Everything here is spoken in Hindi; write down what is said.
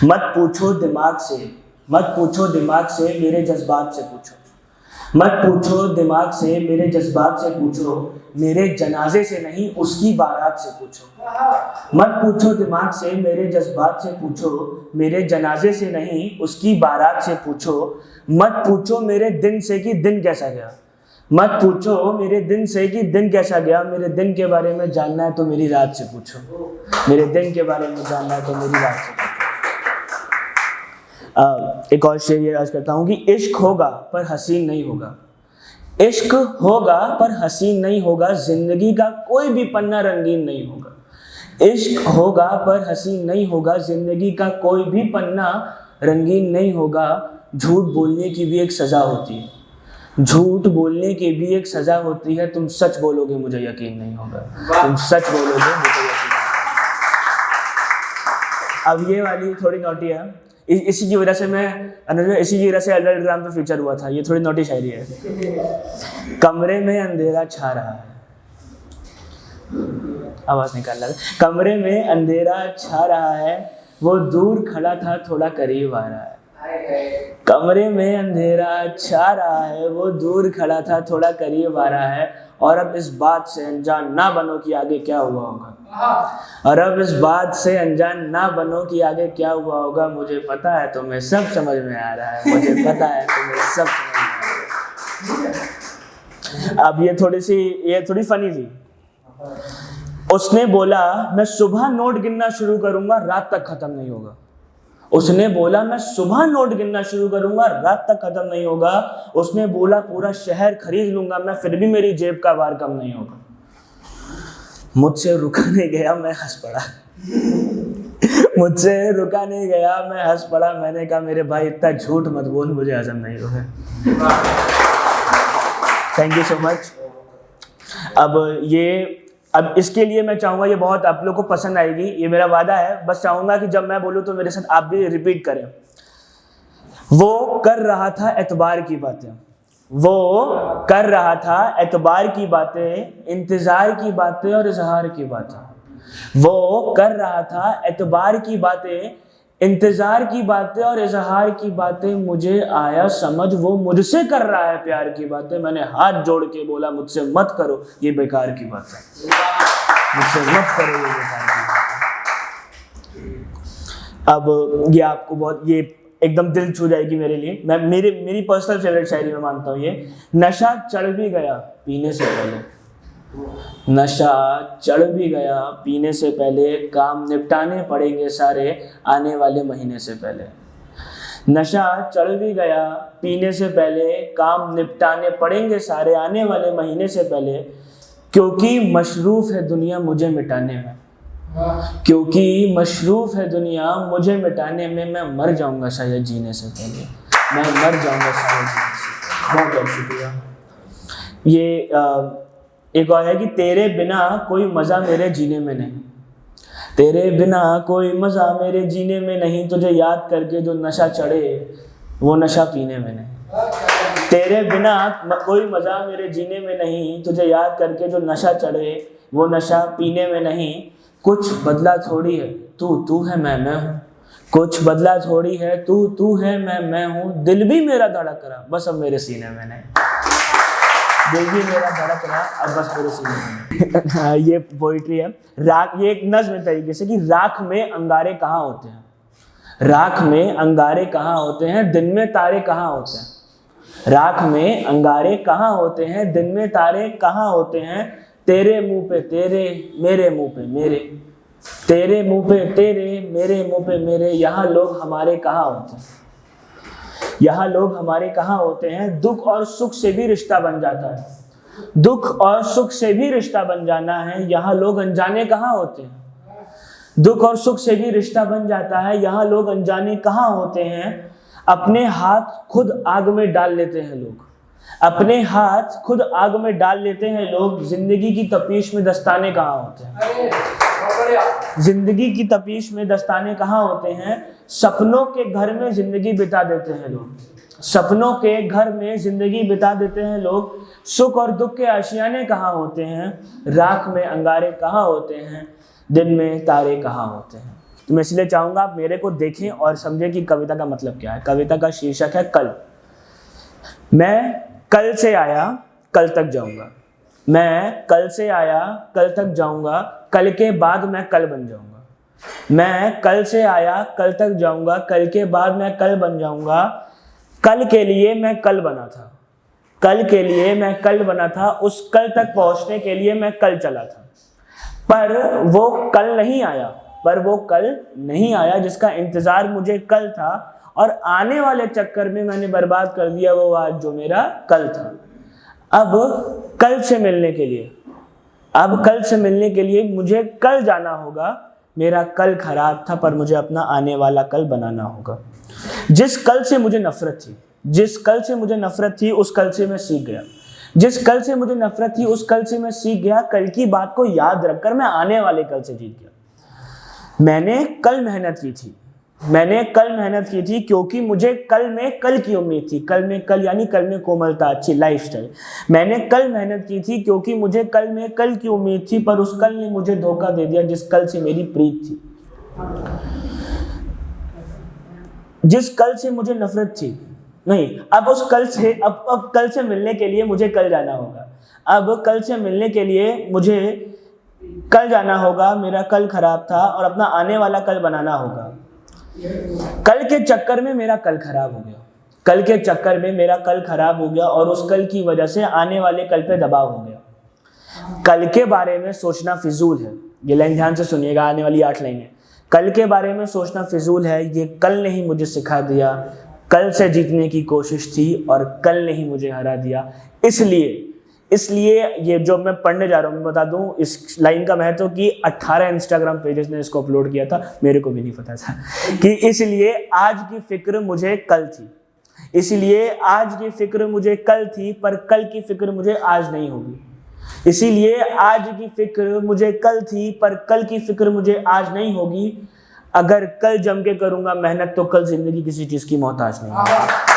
मत पूछो दिमाग से, मत पूछो दिमाग से, मेरे जज्बात से पूछो। मत पूछो दिमाग से, मेरे जज्बात से पूछो, मेरे जनाजे से नहीं उसकी बारात से पूछो। मत पूछो दिमाग से, मेरे जज्बात से पूछो, मेरे जनाजे से नहीं उसकी बारात से पूछो। मत पूछो मेरे दिन से कि दिन कैसा गया, मत पूछो मेरे दिन से कि दिन कैसा गया। मेरे दिन के बारे में जानना है तो मेरी रात से पूछो, मेरे दिन के बारे में जानना है तो मेरी रात से पूछो। एक और शेर ये अर्ज करता हूँ कि इश्क होगा पर हसीन नहीं होगा, इश्क होगा पर हसीन नहीं होगा, जिंदगी का कोई भी पन्ना रंगीन नहीं होगा। इश्क होगा पर हसीन नहीं होगा, जिंदगी का कोई भी पन्ना रंगीन नहीं होगा। झूठ बोलने की भी एक सज़ा होती है, झूठ बोलने की भी एक सज़ा होती है। तुम सच बोलोगे मुझे यकीन नहीं होगा, तुम सच बोलोगे मुझे यकीन नहीं होगा। अब ये वाली थोड़ी नोटी है, इसी की वजह से इसी की वजह से एल्बम पे फीचर हुआ था। ये थोड़ी नोटी शायरी है। कमरे में अंधेरा छा रहा है, आवाज निकाल लगा। कमरे में अंधेरा छा रहा है, वो दूर खड़ा था थोड़ा करीब आ रहा है। कमरे में अंधेरा छा रहा है, वो दूर खड़ा था थोड़ा करीब आ रहा है। और अब इस बात से अनजान ना बनो कि आगे क्या हुआ होगा, और अब इस बात से अनजान ना बनो कि आगे क्या हुआ होगा। मुझे पता है तुम्हें सब समझ में आ रहा है, मुझे पता है तुम्हें सब समझ में आ रहा है। अब ये थोड़ी फनी थी। उसने बोला मैं सुबह नोट गिनना शुरू करूंगा, रात तक खत्म नहीं होगा। उसने बोला मैं सुबह नोट गिनना शुरू करूंगा, रात तक खत्म नहीं होगा। उसने बोला पूरा शहर खरीद लूंगा मैं, फिर भी मेरी जेब का भार कम नहीं होगा। मुझसे रुका नहीं गया, मैं हंस पड़ा। मुझसे रुका नहीं गया, मैं हंस पड़ा। मैंने कहा मेरे भाई इतना झूठ मत बोल, मुझे हजम नहीं होगा। Thank you so much. अब इसके लिए मैं चाहूँगा, ये बहुत आप लोग को पसंद आएगी, ये मेरा वादा है। बस चाहूँगा कि जब मैं बोलूँ तो मेरे साथ आप भी रिपीट करें। वो कर रहा था एतबार की बातें, वो कर रहा था एतबार की बातें, इंतज़ार की बातें और इजहार की बातें। वो कर रहा था एतबार की बातें, इंतज़ार की बातें और इजहार की बातें। मुझे आया समझ वो मुझसे कर रहा है प्यार की बातें। मैंने हाथ जोड़ के बोला मुझसे मत करो ये बेकार की बातें, मुझसे मत करो ये बेकार की बातें। अब ये आपको बहुत, ये एकदम दिल छू जाएगी मेरे लिए। मैं मेरी पर्सनल फेवरेट शायरी में मानता हूँ ये। नशा चढ़ भी गया पीने से पहले, नशा चढ़ भी गया पीने से पहले, काम निपटाने पड़ेंगे सारे आने वाले महीने से पहले। नशा चढ़ भी गया पीने से पहले, काम निपटाने पड़ेंगे सारे आने वाले महीने से पहले। क्योंकि मशरूफ़ है दुनिया मुझे मिटाने में, क्योंकि मशरूफ़ है दुनिया मुझे मिटाने में। मैं मर जाऊंगा शायद जीने से पहले, मैं मर जाऊंगा शायद जीने से। बहुत बहुत शुक्रिया। ये एक और है कि तेरे बिना कोई मज़ा मेरे जीने में नहीं, तेरे बिना कोई मज़ा मेरे जीने में नहीं। तुझे याद करके जो नशा चढ़े वो नशा पीने में नहीं। तेरे बिना कोई मज़ा मेरे जीने में नहीं, तुझे याद करके जो नशा चढ़े वो नशा पीने में नहीं। कुछ बदला थोड़ी है तू है मैं हूँ, कुछ बदला थोड़ी है तू है मैं हूँ। दिल भी मेरा धड़क रहा बस अब मेरे सीने में नहीं, दिल भी मेरा धड़क रहा अब बस मेरे सीने में। ये पोइट्री है। राख, ये एक नज़्म तरीके से कि राख में अंगारे कहाँ होते हैं, राख में अंगारे कहाँ होते हैं, दिन में तारे कहाँ होते हैं। राख में अंगारे कहाँ होते हैं, दिन में तारे कहाँ होते हैं। तेरे मुंह पे तेरे, मेरे मुंह पे मेरे, तेरे मुंह पे तेरे, मेरे मुंह पे मेरे। यहाँ लोग हमारे कहाँ होते हैं, यहाँ लोग हमारे कहाँ होते हैं। दुख और सुख से भी रिश्ता बन जाता है, दुख और सुख से भी रिश्ता बन जाना है। यहाँ लोग अनजाने कहाँ होते हैं, दुख और सुख से भी रिश्ता बन जाता है। यहाँ लोग अनजाने कहाँ होते हैं। अपने हाथ खुद आग में डाल लेते हैं लोग, अपने हाथ खुद आग में डाल लेते हैं लोग। जिंदगी की तपीश में दस्ताने कहाँ होते हैं, जिंदगी की तपीश में दस्ताने कहाँ होते हैं। सपनों के घर में जिंदगी बिता देते हैं लोग, सपनों के घर में जिंदगी बिता देते हैं लोग। सुख और दुख के आशियाने कहाँ होते हैं, राख में अंगारे कहाँ होते हैं, दिन में तारे कहाँ होते हैं। तो मैं इसलिए चाहूँगा आप मेरे को देखें और समझें कि कविता का मतलब क्या है। कविता का शीर्षक है कल। मैं कल से आया कल तक जाऊँगा, मैं कल से आया कल तक जाऊँगा, कल के बाद मैं कल बन जाऊँगा। मैं कल से आया कल तक जाऊँगा, कल के बाद मैं कल बन जाऊँगा। कल के लिए मैं कल बना था, कल के लिए मैं कल बना था, उस कल तक पहुँचने के लिए मैं कल चला था। पर वो कल नहीं आया, पर वो कल नहीं आया जिसका इंतज़ार मुझे कल था, और आने वाले चक्कर में मैंने बर्बाद कर दिया वो आज जो मेरा कल था। अब कल से मिलने के लिए, अब कल से मिलने के लिए मुझे कल जाना होगा। मेरा कल खराब था पर मुझे अपना आने वाला कल बनाना होगा। जिस कल से मुझे नफरत थी, जिस कल से मुझे नफरत थी, उस कल से मैं सीख गया। जिस कल से मुझे नफरत थी, उस कल से मैं सीख गया। कल की बात को याद रखकर मैं आने वाले कल से जीत गया। मैंने कल मेहनत की थी, मैंने कल मेहनत की थी क्योंकि मुझे कल में कल की उम्मीद थी। कल में कल यानी कल में कोमलता, अच्छी लाइफस्टाइल। मैंने कल मेहनत की थी क्योंकि मुझे कल में कल की उम्मीद थी, पर उस कल ने मुझे धोखा दे दिया जिस कल से मेरी प्रीत थी। जिस कल से मुझे नफरत थी, नहीं, अब उस कल से अब कल से मिलने के लिए मुझे कल जाना होगा। अब कल से मिलने के लिए मुझे कल जाना होगा। मेरा कल खराब था और अपना आने वाला कल बनाना होगा। कल के चक्कर में मेरा कल खराब हो गया, कल के चक्कर में मेरा कल खराब हो गया, और उस कल की वजह से आने वाले कल पे दबाव हो गया। कल के बारे में सोचना फिजूल है। ये लाइन ध्यान से सुनिएगा, आने वाली 8 लाइनें। कल के बारे में सोचना फिजूल है, ये कल ने ही मुझे सिखा दिया। कल से जीतने की कोशिश थी और कल ने ही मुझे हरा दिया। इसलिए ये जो मैं पढ़ने जा रहा हूँ, मैं बता दूँ इस लाइन का महत्व कि 18 इंस्टाग्राम पेजेस ने इसको अपलोड किया था, मेरे को भी नहीं पता था। कि इसलिए आज की फिक्र मुझे कल थी, इसलिए आज की फिक्र मुझे कल थी, पर कल की फिक्र मुझे आज नहीं होगी। इसीलिए आज की फिक्र मुझे कल थी, पर कल की फिक्र मुझे आज नहीं होगी। अगर कल जम के करूँगा मेहनत तो कल जिंदगी किसी चीज़ की मोहताज नहीं होगी।